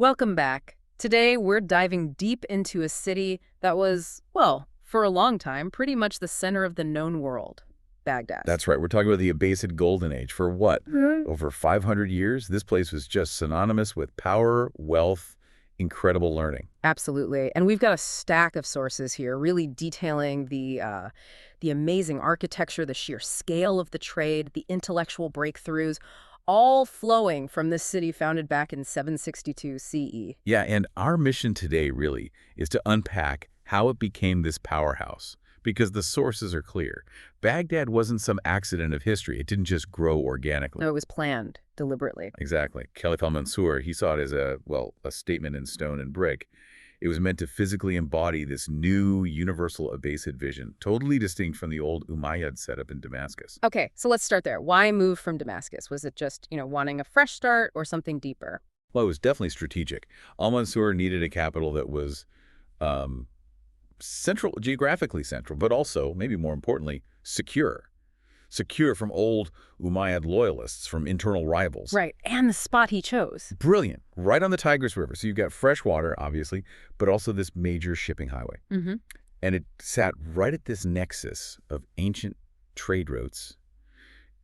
Welcome back. Today, we're diving deep into a city that was, well, for a long time, pretty much the center of the known world, Baghdad. That's right. We're talking about the Abbasid Golden Age. For what? Mhm. Over 500 years, this place was just synonymous with power, wealth, incredible learning. Absolutely. And we've got a stack of sources here really detailing the amazing architecture, the sheer scale of the trade, the intellectual breakthroughs, all flowing from this city founded back in 762 CE. Yeah, and our mission today really is to unpack how it became this powerhouse, because the sources are clear. Baghdad wasn't some accident of history. It didn't just grow organically. No, it was planned deliberately. Exactly. Caliph Al-Mansur, he saw it as a statement in stone and brick. It was meant to physically embody this new universal Abbasid vision, totally distinct from the old Umayyad setup in Damascus. Okay, so let's start there. Why move from Damascus? Was it just, wanting a fresh start or something deeper? Well, it was definitely strategic. Al-Mansur needed a capital that was central, geographically central, but also, maybe more importantly, secure. Secure from old Umayyad loyalists, from internal rivals. Right, and the spot he chose. Brilliant. Right on the Tigris River. So you've got fresh water, obviously, but also this major shipping highway. Mm-hmm. And it sat right at this nexus of ancient trade routes.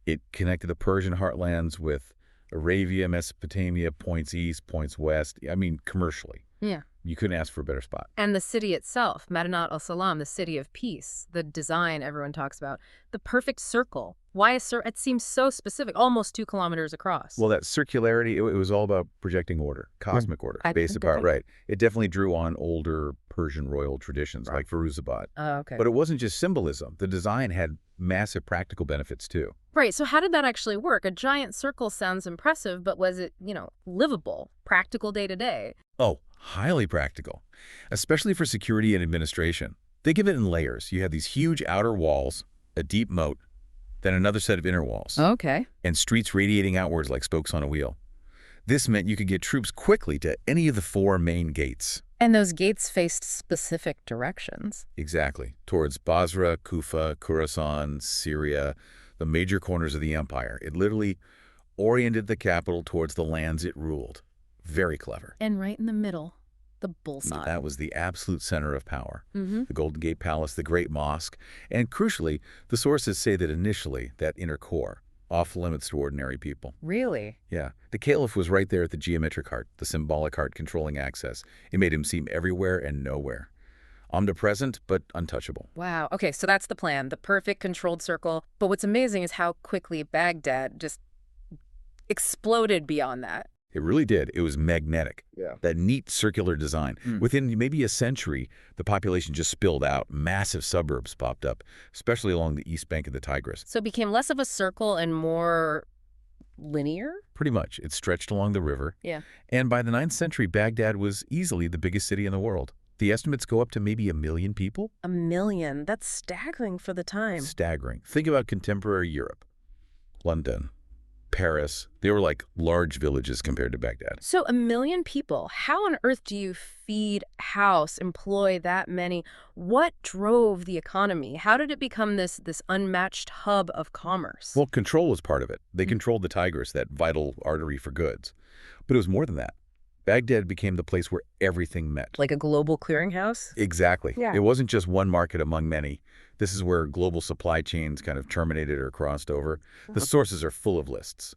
It connected the Persian heartlands with Arabia, Mesopotamia, points east, points west. I mean, commercially. Yeah. You couldn't ask for a better spot. And the city itself, Madinat al-Salam, the city of peace, the design everyone talks about, the perfect circle. Why it seems so specific, almost 2 kilometers across. Well, that circularity, it was all about projecting order, cosmic order, based apart, right. It definitely drew on older Persian royal traditions, like Firuzabad. Oh, okay. But it wasn't just symbolism. The design had massive practical benefits, too. Right, so how did that actually work? A giant circle sounds impressive, but was it, livable, practical day to day? Oh, highly practical, especially for security and administration. Think of it in layers. You had these huge outer walls, a deep moat, then another set of inner walls, Okay. and streets radiating outwards like spokes on a wheel. This meant you could get troops quickly to any of the 4 main gates. And those gates faced specific directions. Exactly. Towards Basra, Kufa, Khorasan, Syria, the major corners of the empire. It literally oriented the capital towards the lands it ruled. Very clever. And right in the middle, the bullseye. That was the absolute center of power. Mm-hmm. The Golden Gate Palace, the Great Mosque, and crucially, the sources say that initially, that inner core, off limits to ordinary people. Really? Yeah. The Caliph was right there at the geometric heart, the symbolic heart controlling access. It made him seem everywhere and nowhere. Omnipresent, but untouchable. Wow. Okay, so that's the plan, the perfect controlled circle. But what's amazing is how quickly Baghdad just exploded beyond that. It really did. It was magnetic. Yeah. That neat circular design. Within maybe a century, the population just spilled out. Massive suburbs popped up, especially along the east bank of the Tigris. So it became less of a circle and more linear? Pretty much. It stretched along the river. Yeah. And by the 9th century, Baghdad was easily the biggest city in the world. The estimates go up to maybe 1 million people. 1 million. That's staggering for the time. Staggering. Think about contemporary Europe. London, Paris. They were like large villages compared to Baghdad. So 1 million people. How on earth do you feed, house, employ that many? What drove the economy? How did it become this unmatched hub of commerce? Well, control was part of it. They controlled the Tigris, that vital artery for goods. But it was more than that. Baghdad became the place where everything met. Like a global clearinghouse? Exactly. Yeah. It wasn't just one market among many. This is where global supply chains kind of terminated or crossed over. The sources are full of lists.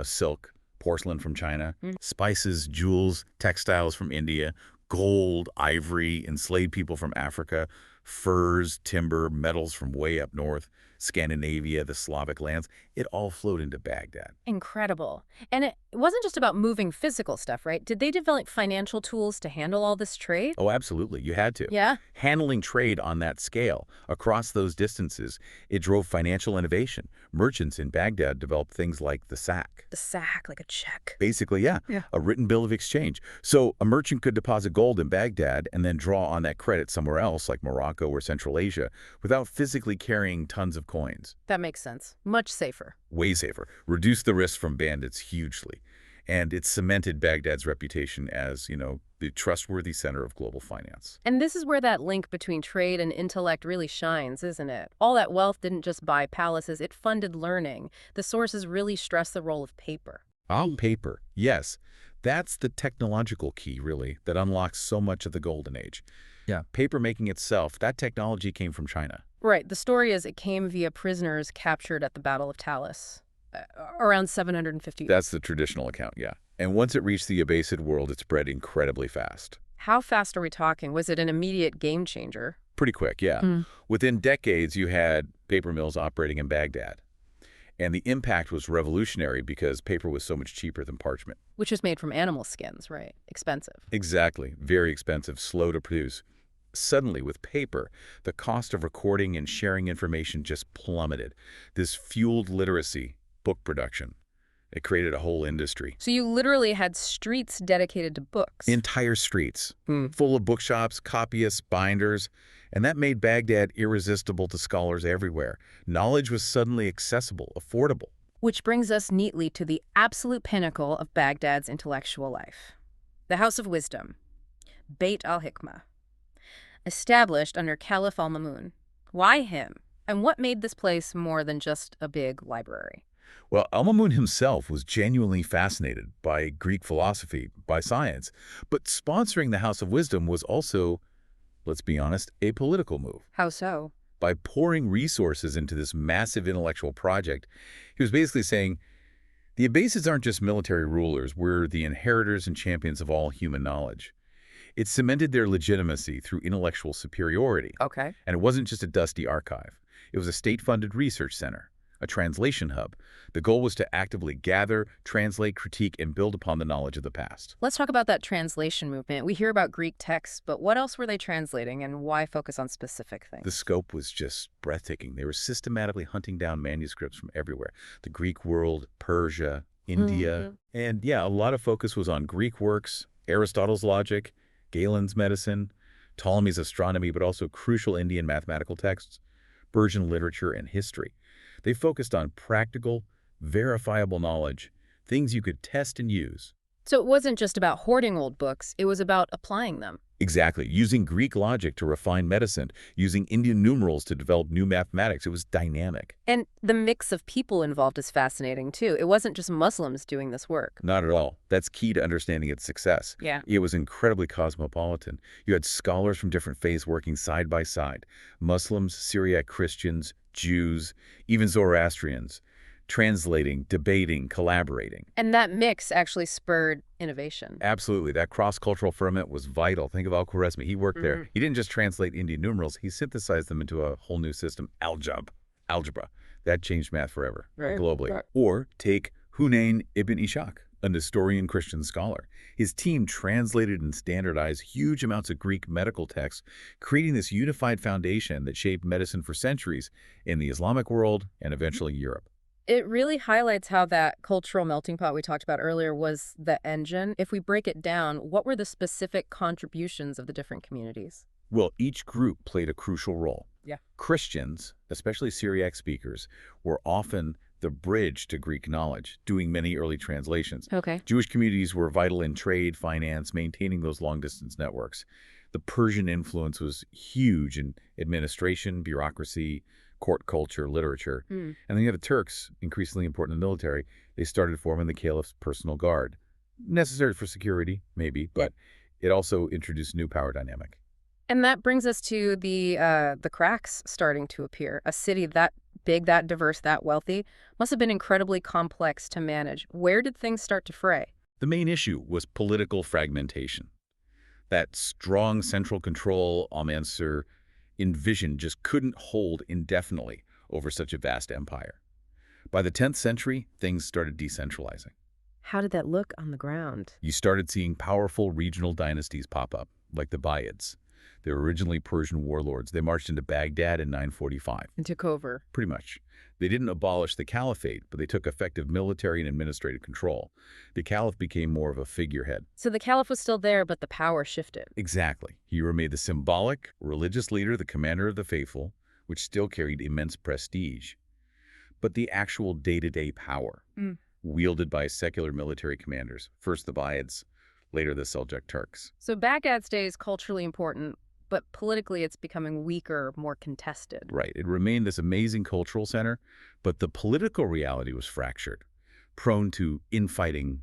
Silk, porcelain from China, spices, jewels, textiles from India, gold, ivory, enslaved people from Africa, furs, timber, metals from way up north, Scandinavia, the Slavic lands. It all flowed into Baghdad. Incredible. And it wasn't just about moving physical stuff, right? Did they develop financial tools to handle all this trade? Oh, absolutely. You had to. Yeah. Handling trade on that scale, across those distances, it drove financial innovation. Merchants in Baghdad developed things like the sack. The sack, like a check. Basically, yeah, a written bill of exchange. So a merchant could deposit gold in Baghdad and then draw on that credit somewhere else, like Morocco or Central Asia, without physically carrying tons of coins. That makes sense. Much safer. Way safer. Reduced the risk from bandits hugely. And it cemented Baghdad's reputation as, the trustworthy center of global finance. And this is where that link between trade and intellect really shines, isn't it? All that wealth didn't just buy palaces, it funded learning. The sources really stress the role of paper. On paper, yes. That's the technological key, really, that unlocks so much of the Golden Age. Yeah. Papermaking itself, that technology came from China. Right. The story is it came via prisoners captured at the Battle of Talis, around 750. That's the traditional account, yeah. And once it reached the Abbasid world, it spread incredibly fast. How fast are we talking? Was it an immediate game changer? Pretty quick, yeah. Within decades, you had paper mills operating in Baghdad. And the impact was revolutionary because paper was so much cheaper than parchment. Which is made from animal skins, right? Expensive. Exactly. Very expensive, slow to produce. Suddenly, with paper, the cost of recording and sharing information just plummeted. This fueled literacy, book production. It created a whole industry. So you literally had streets dedicated to books. Entire streets, full of bookshops, copyists, binders. And that made Baghdad irresistible to scholars everywhere. Knowledge was suddenly accessible, affordable. Which brings us neatly to the absolute pinnacle of Baghdad's intellectual life. The House of Wisdom, Beit al-Hikmah. Established under Caliph Al-Mansur. Why him? And what made this place more than just a big library? Well, Al-Mamun himself was genuinely fascinated by Greek philosophy, by science. But sponsoring the House of Wisdom was also, let's be honest, a political move. How so? By pouring resources into this massive intellectual project, he was basically saying, the Abbasids aren't just military rulers, we're the inheritors and champions of all human knowledge. It cemented their legitimacy through intellectual superiority. Okay. And it wasn't just a dusty archive. It was a state-funded research center, a translation hub. The goal was to actively gather, translate, critique, and build upon the knowledge of the past. Let's talk about that translation movement. We hear about Greek texts, but what else were they translating and why focus on specific things? The scope was just breathtaking. They were systematically hunting down manuscripts from everywhere. The Greek world, Persia, India. And yeah, a lot of focus was on Greek works, Aristotle's logic, Galen's medicine, Ptolemy's astronomy, but also crucial Indian mathematical texts, Persian literature, and history. They focused on practical, verifiable knowledge, things you could test and use. So it wasn't just about hoarding old books, it was about applying them. Exactly. Using Greek logic to refine medicine, using Indian numerals to develop new mathematics. It was dynamic. And the mix of people involved is fascinating, too. It wasn't just Muslims doing this work. Not at all. That's key to understanding its success. Yeah. It was incredibly cosmopolitan. You had scholars from different faiths working side by side. Muslims, Syriac Christians, Jews, even Zoroastrians. Translating, debating, collaborating. And that mix actually spurred innovation. Absolutely. That cross-cultural ferment was vital. Think of Al-Khwarizmi. He worked there. He didn't just translate Indian numerals. He synthesized them into a whole new system, algebra. That changed math forever, globally. Right. Or take Hunayn ibn Ishaq, a Nestorian Christian scholar. His team translated and standardized huge amounts of Greek medical texts, creating this unified foundation that shaped medicine for centuries in the Islamic world and eventually Europe. It really highlights how that cultural melting pot we talked about earlier was the engine. If we break it down, what were the specific contributions of the different communities? Well, each group played a crucial role. Yeah. Christians, especially Syriac speakers, were often the bridge to Greek knowledge, doing many early translations. Okay. Jewish communities were vital in trade, finance, maintaining those long-distance networks. The Persian influence was huge in administration, bureaucracy, court culture, literature. And then you have the Turks, increasingly important in the military. They started forming the Caliph's personal guard. Necessary for security, maybe, but it also introduced new power dynamic. And that brings us to the cracks starting to appear. A city that big, that diverse, that wealthy must have been incredibly complex to manage. Where did things start to fray? The main issue was political fragmentation. That strong central control Al-Mansur envisioned just couldn't hold indefinitely over such a vast empire. By the 10th century, things started decentralizing. How did that look on the ground? You started seeing powerful regional dynasties pop up, like the Buyids. They were originally Persian warlords. They marched into Baghdad in 945. And took over. Pretty much. They didn't abolish the caliphate, but they took effective military and administrative control. The caliph became more of a figurehead. So the caliph was still there, but the power shifted. Exactly. He remained the symbolic, religious leader, the commander of the faithful, which still carried immense prestige. But the actual day-to-day power, wielded by secular military commanders, first the Buyids, later the Seljuk Turks. So Baghdad stays culturally important, but politically it's becoming weaker, more contested. Right. It remained this amazing cultural center, but the political reality was fractured, prone to infighting,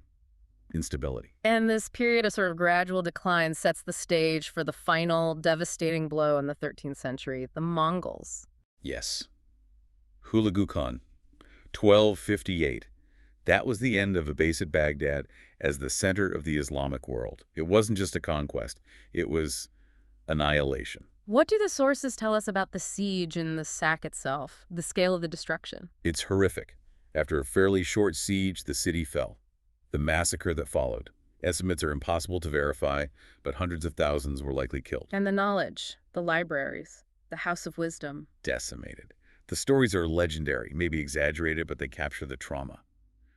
instability. And this period of sort of gradual decline sets the stage for the final devastating blow in the 13th century, the Mongols. Yes. Hulagu Khan, 1258. That was the end of Abbasid Baghdad as the center of the Islamic world. It wasn't just a conquest. It was annihilation. What do the sources tell us about the siege and the sack itself, the scale of the destruction? It's horrific. After a fairly short siege, the city fell. The massacre that followed. Estimates are impossible to verify, but hundreds of thousands were likely killed. And the knowledge, the libraries, the House of Wisdom. Decimated. The stories are legendary, maybe exaggerated, but they capture the trauma.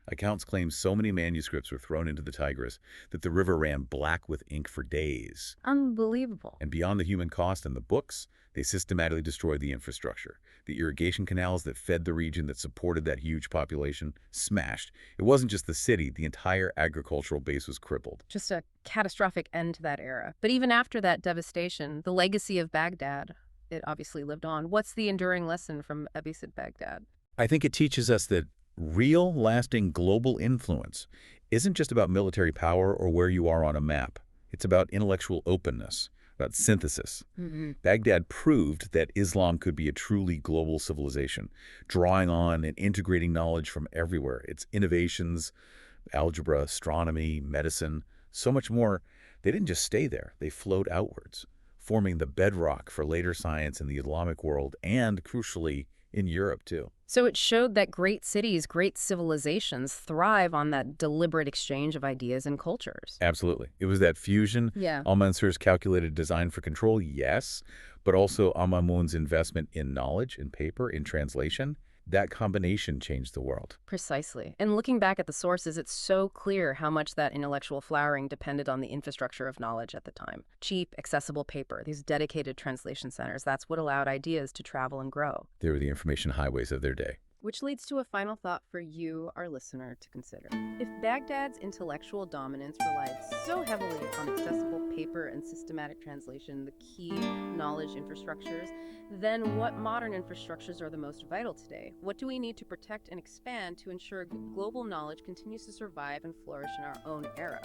Accounts claim so many manuscripts were thrown into the Tigris that the river ran black with ink for days. Unbelievable. And beyond the human cost and the books, they systematically destroyed the infrastructure. The irrigation canals that fed the region that supported that huge population, smashed. It wasn't just the city, the entire agricultural base was crippled. Just a catastrophic end to that era. But even after that devastation, the legacy of Baghdad, it obviously lived on. What's the enduring lesson from Abbasid Baghdad? I think it teaches us that real, lasting global influence isn't just about military power or where you are on a map. It's about intellectual openness, about synthesis. Baghdad proved that Islam could be a truly global civilization, drawing on and integrating knowledge from everywhere. Its innovations, algebra, astronomy, medicine, so much more, they didn't just stay there. They flowed outwards, forming the bedrock for later science in the Islamic world and, crucially, in Europe, too. So it showed that great cities, great civilizations thrive on that deliberate exchange of ideas and cultures. Absolutely. It was that fusion. Yeah. Al-Mansur's calculated design for control, yes, but also Al-Mamun's investment in knowledge, in paper, in translation. That combination changed the world. Precisely. And looking back at the sources, it's so clear how much that intellectual flowering depended on the infrastructure of knowledge at the time. Cheap, accessible paper, these dedicated translation centers, that's what allowed ideas to travel and grow. They were the information highways of their day. Which leads to a final thought for you, our listener, to consider. If Baghdad's intellectual dominance relied so heavily on accessible paper and systematic translation, the key knowledge infrastructures, then what modern infrastructures are the most vital today? What do we need to protect and expand to ensure global knowledge continues to survive and flourish in our own era?